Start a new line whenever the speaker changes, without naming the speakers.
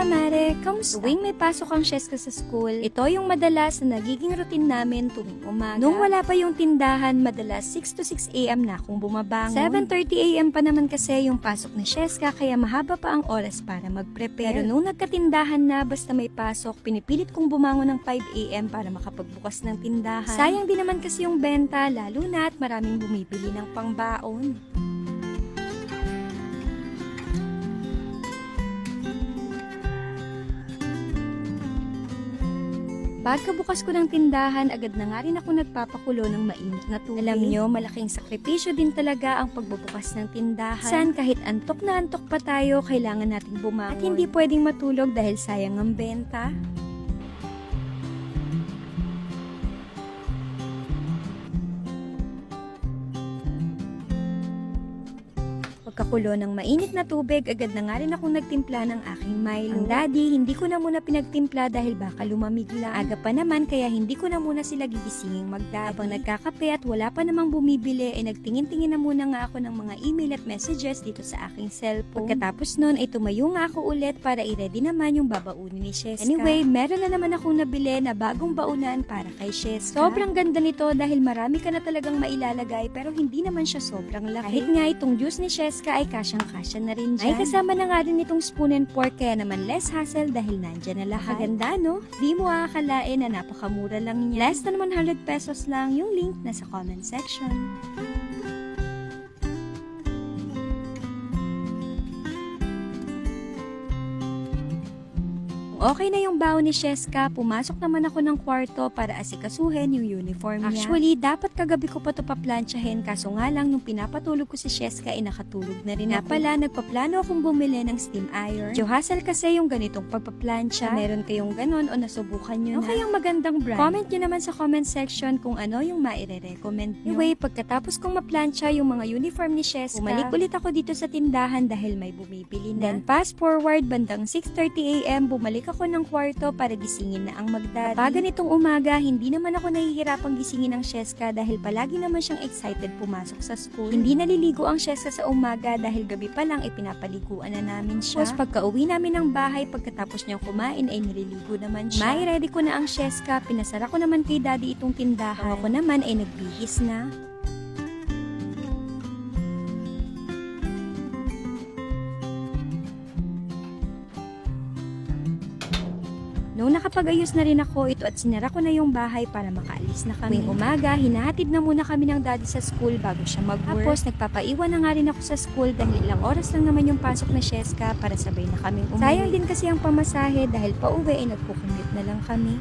Mare, kamusta? Tuwing may pasok ang Sheska sa school, ito yung madalas na nagiging routine namin tuwing umaga. Nung wala pa yung tindahan, madalas 6 to 6 a.m. na akong bumabangon. 7:30 a.m. pa naman kasi yung pasok ni Sheska, kaya mahaba pa ang oras para mag-prepare. Pero nung nagkatindahan na, basta may pasok, pinipilit kong bumangon ng 5 a.m. para makapagbukas ng tindahan. Sayang din naman kasi yung benta, lalo na at maraming bumibili ng pangbaon. Pagkabukas ko ng tindahan, agad na nga rin ako nagpapakulo ng mainit na tubig. Alam nyo, malaking sakripisyo din talaga ang pagbubukas ng tindahan. Saan kahit antok na antok pa tayo, kailangan nating bumangon. At hindi pwedeng matulog dahil sayang ang benta. Pagkakulo ng mainit na tubig, agad na nga rin akong nagtimpla ng aking Milo. Ang daddy, hindi ko na muna pinagtimpla dahil baka lumamig lang. Aga pa naman, kaya hindi ko na muna sila gigisinging magdaddy. Habang nagkakape at wala pa namang bumibili, nagtingin-tingin na muna nga ako ng mga email at messages dito sa aking cellphone. Pagkatapos nun, ay tumayo nga ako ulit para i-ready naman yung babaunin ni Sheska. Anyway, meron na naman akong nabili na bagong baunan para kay Sheska. Sobrang ganda nito dahil marami ka na talagang mailalagay pero hindi naman siya sobrang laki. Kahit nga itong juice ni Sheska ay kasyang-kasya na rin dyan. Ay kasama na nga rin itong spoon and fork, kaya naman less hassle dahil nandyan na lahat. Maganda no? Di mo akalain na napakamura lang niya. Less than 100 pesos lang. Yung link nasa comment section. Okay na yung baon ni Sheska, pumasok naman ako ng kwarto para asikasuhin yung uniform niya. Actually, dapat kagabi ko pa ito paplantsahin, kaso nga lang nung pinapatulog ko si Sheska ay nakatulog na rin ako. Pala, nagpaplano akong bumili ng steam iron. Hassle kasi yung ganitong pagpaplansya. Meron kayong ganon o nasubukan nyo na? Okay yung magandang brand? Comment nyo naman sa comment section kung ano yung maire-recommend nyo. Anyway, pagkatapos kong maplansya yung mga uniform ni Sheska, bumalik ulit ako dito sa tindahan dahil may bumibili na. Then fast forward, bandang 6:30 a.m. bumalik ako ng kwarto para gisingin na ang magdaddy. Kapag ganitong umaga, hindi naman ako nahihirapang gisingin ng Sheska dahil palagi naman siyang excited pumasok sa school. Hindi naliligo ang Sheska sa umaga dahil gabi pa lang ipinapaliguan na namin siya. Tapos pagka-uwi namin ng bahay, pagkatapos niyang kumain ay nililigo naman siya. May ready ko na ang Sheska, pinasara ko naman kay daddy itong tindahan. Ako naman ay nagbihis na. Noong nakapag-ayos na rin ako ito at sinara ko na yung bahay para makaalis na kami. Tuwing umaga, hinahatid na muna kami ng daddy sa school bago siya mag-work. Tapos nagpapaiwan na nga rin ako sa school dahil ilang oras lang naman yung pasok na Sheska para sabay na kaming umuwi. Sayang din kasi ang pamasahe dahil pauwi ay nagkukumute na lang kami.